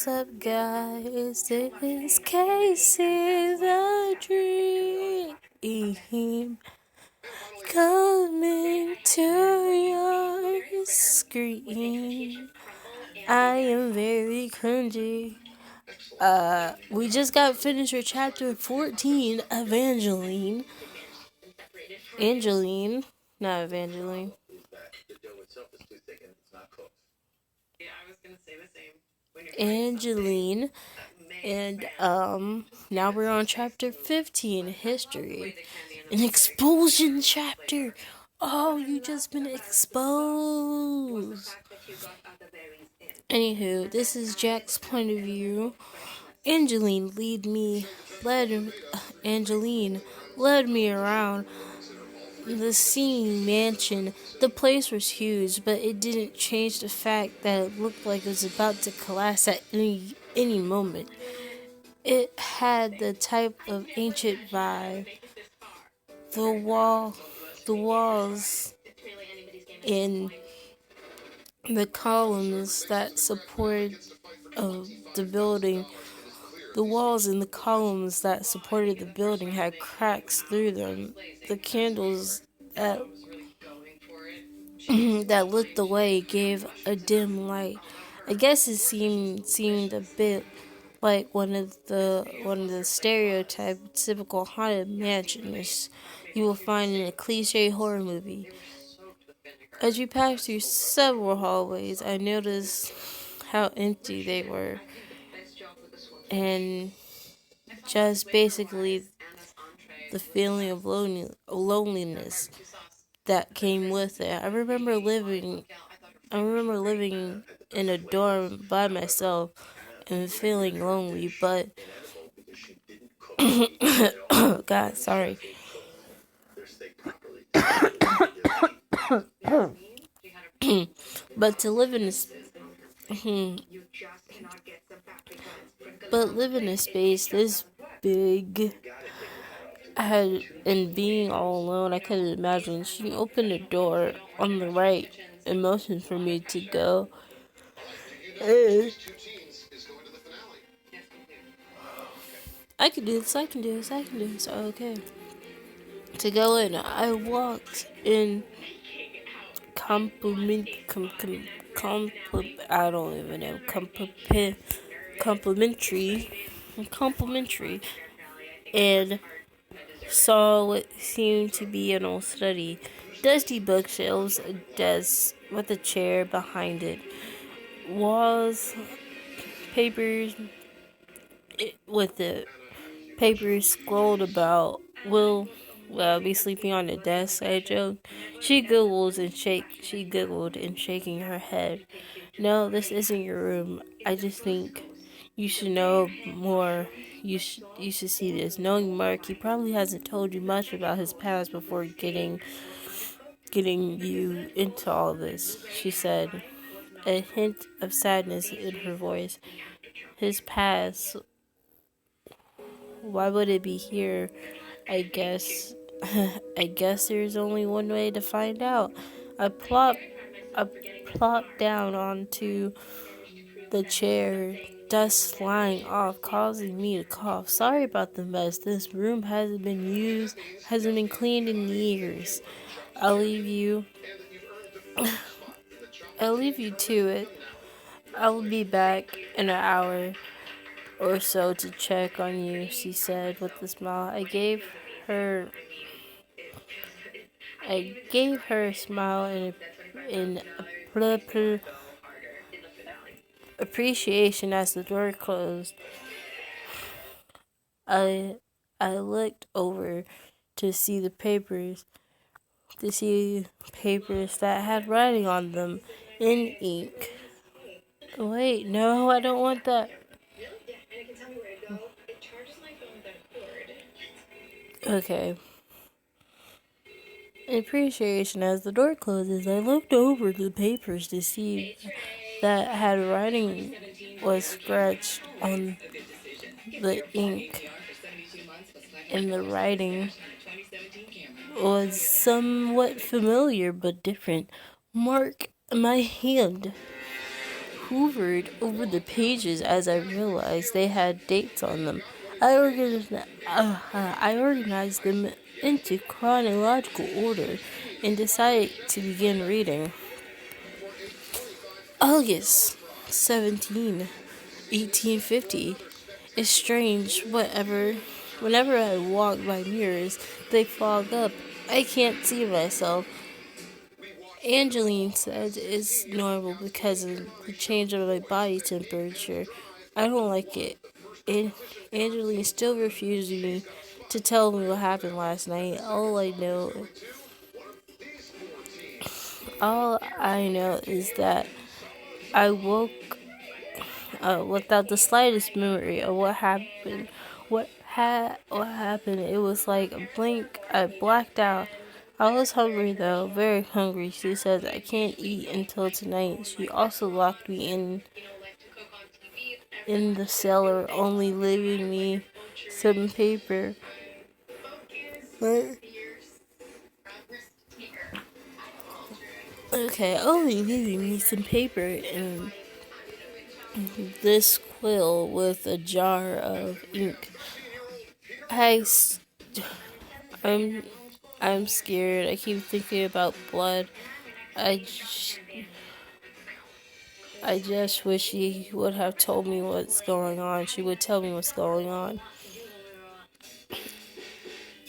What's up, guys? It is Casey the Dream coming to your screen. I am very cringy. We just got finished with chapter 14, Evangeline. Not Evangeline. Angeline. And now we're on chapter 15, history. An expulsion chapter. Oh, you just been exposed. Anywho, this is Jack's point of view. Angeline led me around the scene mansion. The place was huge, but it didn't change the fact that it looked like it was about to collapse at any moment. It had the type of ancient vibe. The walls and the columns that supported the building. The walls and the columns that supported the building had cracks through them. The candles that that lit the way gave a dim light. I guess it seemed a bit like one of the stereotypical haunted mansions you will find in a cliche horror movie. As you passed through several hallways, I noticed how empty they were, and just basically the feeling of loneliness that came with it. I remember living in a dorm by myself and feeling lonely, but God, sorry. But to live in a space this big and being all alone, I couldn't imagine. She opened a door on the right and motioned for me to go. I can do this. Okay. To go in, I walked in complimentary, and saw what seemed to be an old study. Dusty bookshelves, a desk with a chair behind it, walls, papers with the papers scrolled about. Will be sleeping on the desk, I joked. She giggled and shaking her head. No, this isn't your room. I just think you should know more. You should see this. Knowing Mark, he probably hasn't told you much about his past before getting you into all this, she said, a hint of sadness in her voice. His past. Why would it be here? I guess there's only one way to find out. I plopped down onto the chair, dust flying off, causing me to cough. Sorry about the mess. This room hasn't been cleaned in years. I'll leave you to it. I'll be back in an hour or so to check on you, she said with a smile. I gave her a smile in appreciation as the door closed. I looked over to see papers that had writing on them in ink. Wait, no, I don't want that. Okay. In appreciation as the door closes, I looked over the papers to see that had writing was scratched on the ink, and the writing was somewhat familiar but different. Mark, my hand. hoovered over the pages as I realized they had dates on them. I organized them into chronological order and decided to begin reading. August 17, 1850. It's strange, whenever I walk by mirrors, they fog up. I can't see myself. Angeline says it's normal because of the change of my body temperature. I don't like it. And Angeline still refuses me to tell me what happened last night. All I know is that I woke without the slightest memory of what happened. What happened? It was like a blink. I blacked out. I was hungry though, very hungry. She says I can't eat until tonight. She also locked me in the cellar, only leaving me some paper. But okay, only leaving me some paper and this quill with a jar of ink. I, I'm, I'm scared. I keep thinking about blood. I, I just wish she would have told me what's going on. She would tell me what's going on.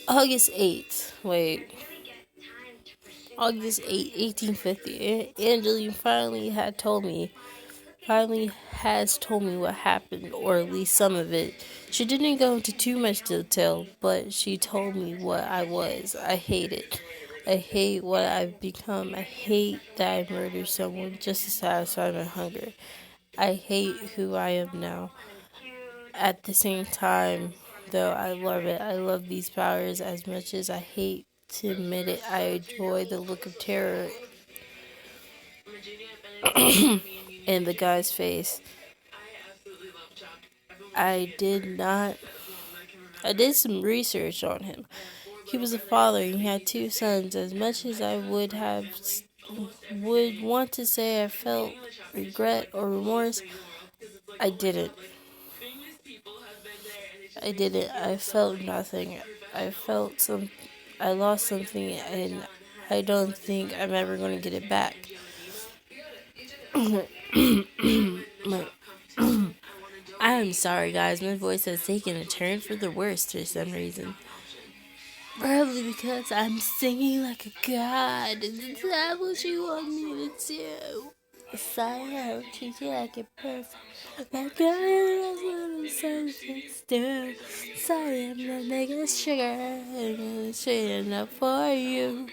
August 8th. Wait. August 8th, 1850. Angeline finally has told me what happened, or at least some of it. She didn't go into too much detail, but she told me what I was. I hate it. I hate what I've become. I hate that I murdered someone just to satisfy my hunger. I hate who I am now. At the same time, though, I love it. I love these powers as much as I hate to admit it. I enjoy the look of terror in the guy's face. I did not. I did some research on him. He was a father. He had two sons. As much as I would want to say I felt regret or remorse, I didn't. I felt nothing. I felt some. I lost something, and I don't think I'm ever going to get it back. I'm sorry, guys. My voice has taken a turn for the worst for some reason. Probably because I'm singing like a god. Is that what you want me to do? Sorry, I treat you like a perfect. Like a something still. Sorry, I'm not making sugar. I'm sweet enough for you.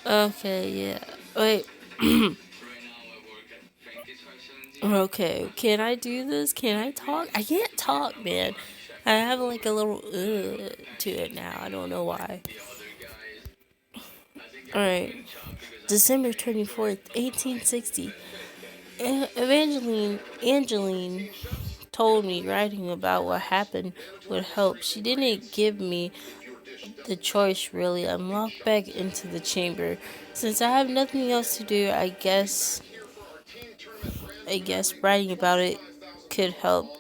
Okay, yeah. Wait. Okay, can I do this? Can I talk? I can't talk, man. I have like a little to it now. I don't know why. Alright. December 24th, 1860. Angeline told me writing about what happened would help. She didn't give me the choice, really. I'm locked back into the chamber. Since I have nothing else to do, I guess writing about it could help.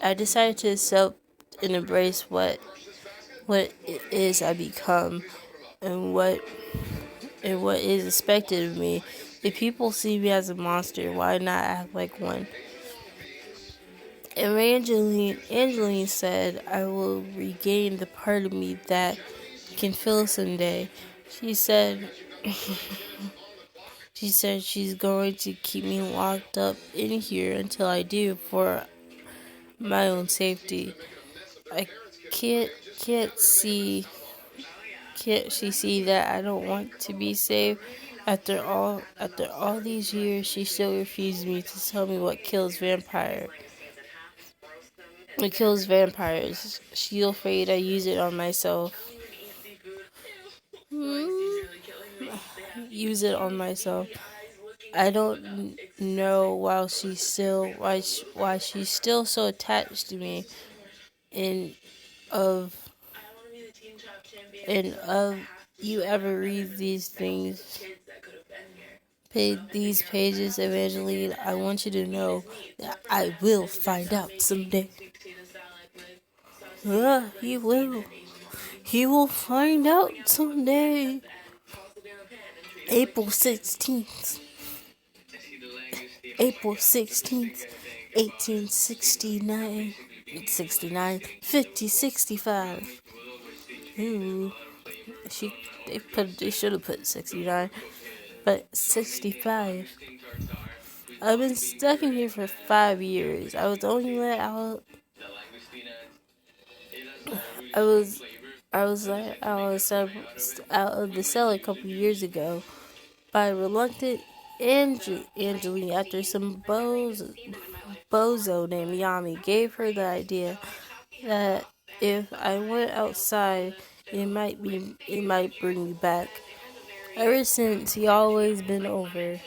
I decided to accept and embrace what it is I become and what is expected of me. If people see me as a monster, why not act like one? And Angeline said I will regain the part of me that can feel someday. She said she's going to keep me locked up in here until I do, for my own safety. I can't she see that I don't want to be saved? After all these years, she still refuses me to tell me what kills vampires. It kills vampires. She's afraid I use it on myself. Use it on myself. I don't know why she's still so attached to me, and of you ever read these things these pages, Evangeline, I want you to know that I will find out someday. He will. He will find out someday. April 16th. April 16th, 1869. 69, 50, 65. Ooh. They should have put 69. But 65. I've been stuck in here for 5 years. I was only let out. I was out of the cell a couple years ago by reluctant Angeline after some bozo named Yami gave her the idea that if I went outside, it might bring me back. Ever since, he always been over.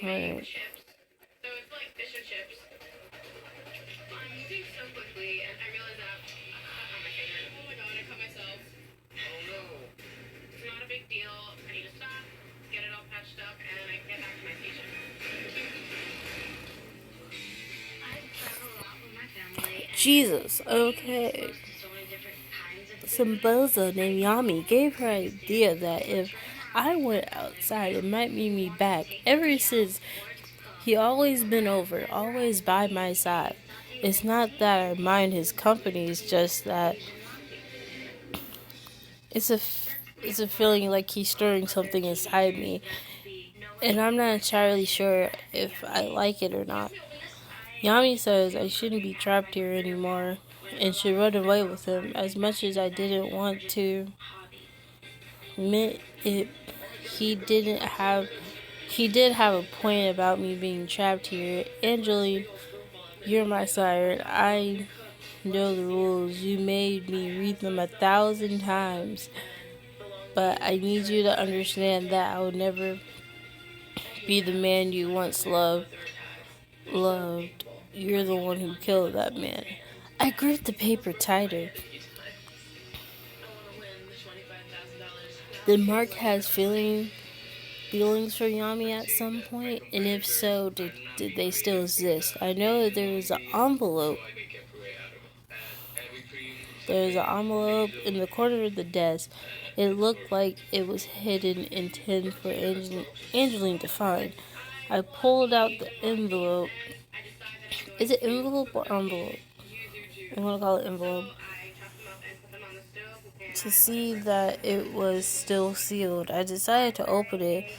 Right. Jesus, okay. Some bozo named Yami gave her idea that if I went outside, it might mean me back. Ever since, he always been over, always by my side. It's not that I mind his company, it's just that it's a feeling like he's stirring something inside me. And I'm not entirely sure if I like it or not. Yami says I shouldn't be trapped here anymore and should run away with him. As much as I didn't want to admit it, he did have a point about me being trapped here. Angeline, you're my sire. I know the rules. You made me read them 1,000 times. But I need you to understand that I will never be the man you once loved. You're the one who killed that man. I gripped the paper tighter. Did Mark has feelings for Yami at some point? And if so, did they still exist? I know that there was an envelope. There was an envelope in the corner of the desk. It looked like it was hidden, intended for Angeline to find. I pulled out the envelope. Is it envelope or envelope? I'm going to call it envelope. To see that it was still sealed, I decided to open it.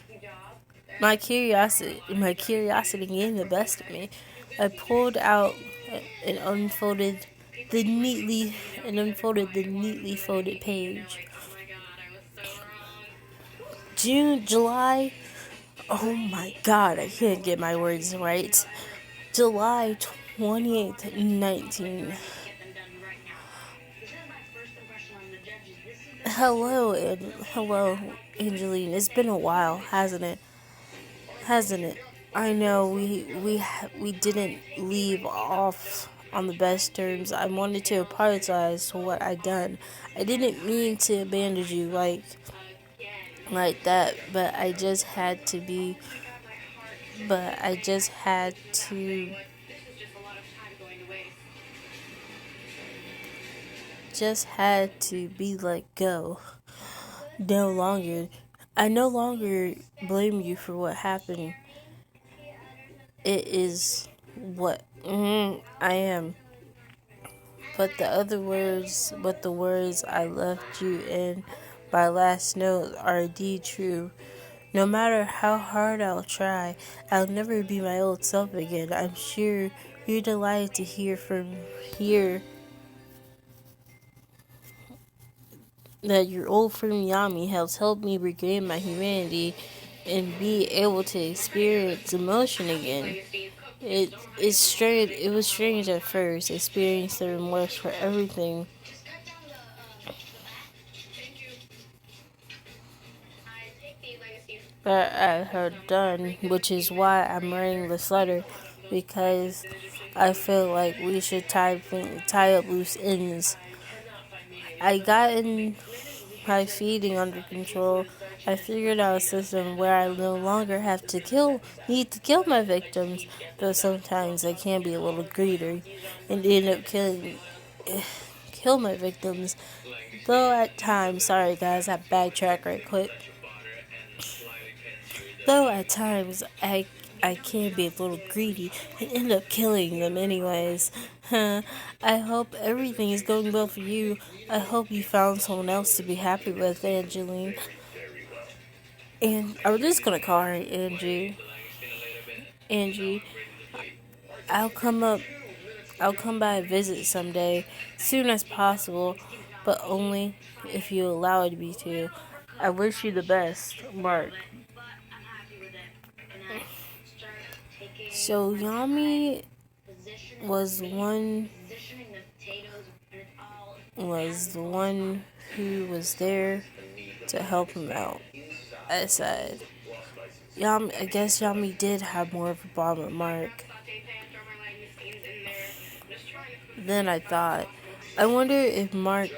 My curiosity getting the best of me. I pulled out and unfolded the neatly folded page. July. Oh my God, I can't get my words right. July 28th, 19. Hello, Angeline. It's been a while, hasn't it? I know we didn't leave off on the best terms. I wanted to apologize for what I done. I didn't mean to abandon you like that, but I just had to be. But I just had to. Just had to be let go. I no longer blame you for what happened. It is what I am. But the words I left you in my last note are indeed true. No matter how hard I'll try, I'll never be my old self again. I'm sure you're delighted to hear that your old friend Yami has helped me regain my humanity and be able to experience emotion again. It's strange. It was strange at first, experiencing the remorse for everything that I had done, which is why I'm writing this letter, because I feel like we should tie up loose ends. I got in my feeding under control. I figured out a system where I no longer need to kill my victims, though sometimes I can be a little greedy and end up kill my victims. Though at times, sorry guys, I backtrack right quick. Though at times I can be a little greedy and end up killing them anyways. I hope everything is going well for you. I hope you found someone else to be happy with, Angeline. And I'm just gonna call her Angie. Angie, I'll come up. I'll come by and visit someday, soon as possible, but only if you allow me to. I wish you the best, Mark. So Yami was the one who was there to help him out. I said, I guess Yami did have more of a bond with Mark. Then I thought, I wonder if Mark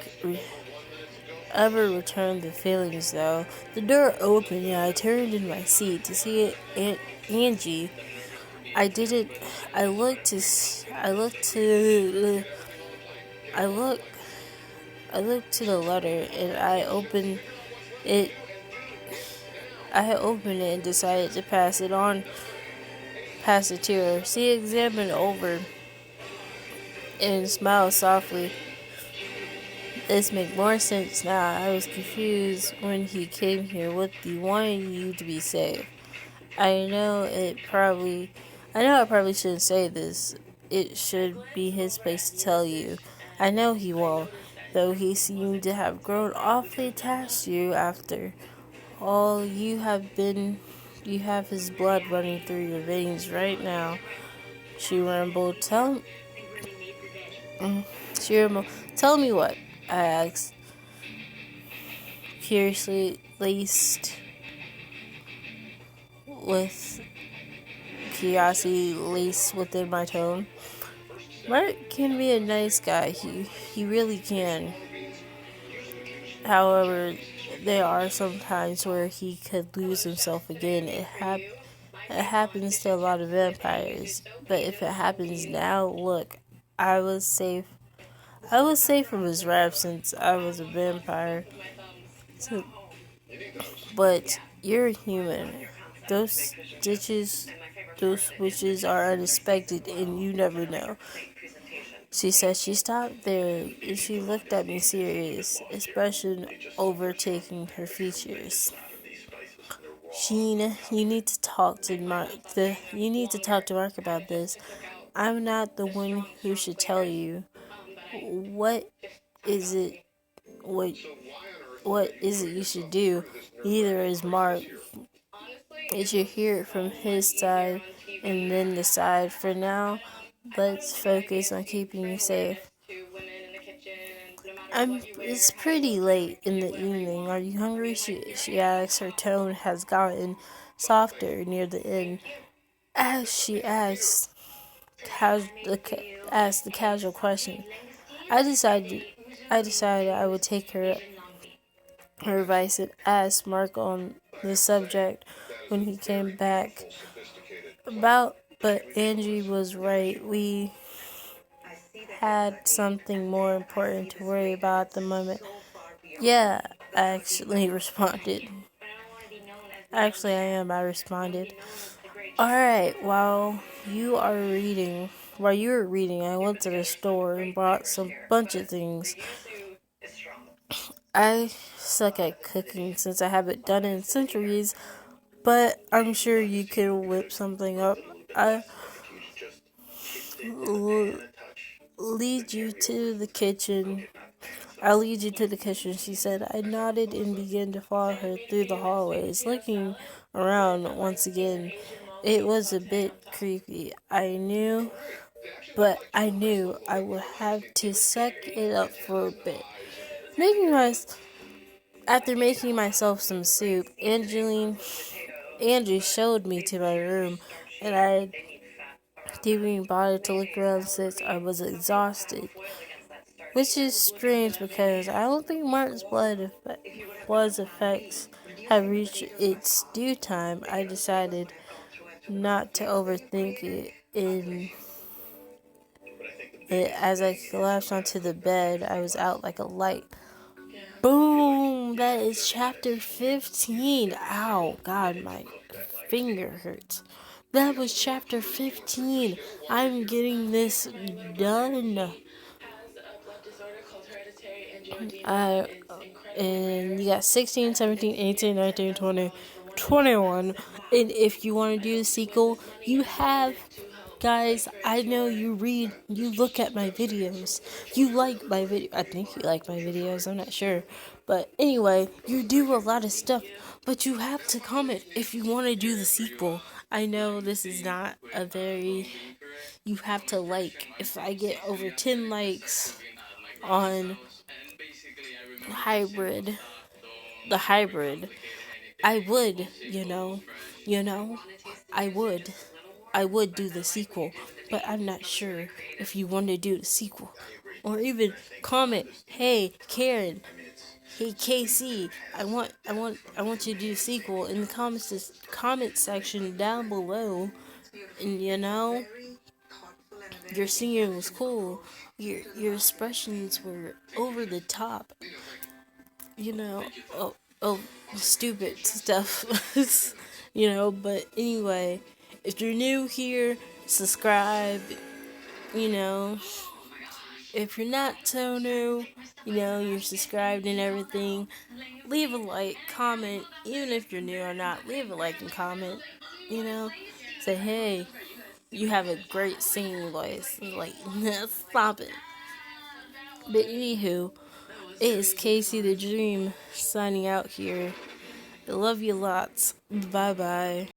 ever returned the feelings though. The door opened and I turned in my seat to see Angie. I didn't. I looked to. I looked to. I looked. I looked to the letter and I opened it. I opened it and decided to pass it to her. She examined over and smiled softly. This makes more sense now. I was confused when he came here with the wanting you to be safe. I know I probably shouldn't say this. It should be his place to tell you. I know he won't, though he seemed to have grown awfully attached to you after all. You have his blood running through your veins right now. She rambled. Tell me what? I asked, curiously laced with curiosity laced within my tone. Mark can be a nice guy. He really can. However, there are some times where he could lose himself again. It happens to a lot of vampires. But if it happens now, look, I was safe. I was safe from his wrath since I was a vampire. But you're a human. Those switches are unexpected and you never know. She said. She stopped there and she looked at me serious, expression overtaking her features. Sheen, you need to talk to Mark. About this. I'm not the one who should tell you. What is it? What is it you should do? Neither is Mark. You should hear it from his side and then decide. For now, let's focus on keeping you safe. It's pretty late in the evening. Are you hungry? She asks. Her tone has gotten softer near the end. As she asks the casual question, I decided I would take her advice and ask Mark on the subject when he came back. But Angie was right. We had something more important to worry about at the moment. Yeah, I actually responded. Actually, I am. I responded. Alright, while you were reading, I went to the store and bought some bunch of things. I suck at cooking since I haven't done it in centuries, but I'm sure you could whip something up. I lead you to the kitchen. I'll lead you to the kitchen, she said. I nodded and began to follow her through the hallways, looking around once again. It was a bit creepy. I knew I would have to suck it up for a bit. After making myself some soup, Angie showed me to my room, and I didn't even bother to look around since I was exhausted. which is strange because I don't think Martin's blood's effects have reached its due time. I decided not to overthink it. As I collapsed onto the bed, I was out like a light. Boom! That is chapter 15. Ow, God, my finger hurts. That was chapter 15. I'm getting this done. Uh, and you got 16, 17, 18, 19, 20, 21. And if you want to do the sequel, you have. Guys, I know you look at my videos. You like my video. I think you like my videos. I'm not sure. But anyway, you do a lot of stuff. But you have to comment if you want to do the sequel. I know this is not a very. You have to like. If I get over 10 likes on hybrid, the hybrid, I would, I would. I would do the sequel, but I'm not sure if you want to do the sequel. Or even comment, hey Karen, hey KC, I want you to do the sequel in the comment section down below. And your singing was cool. Your expressions were over the top. You know, oh, oh stupid stuff. But anyway, if you're new here, subscribe. You know, if you're not so new, you're subscribed and everything. Leave a like, comment, even if you're new or not. Leave a like and comment. Say hey, you have a great singing voice. Like, stop it. But anywho, it is Casey the Dream signing out here. I love you lots. Bye bye.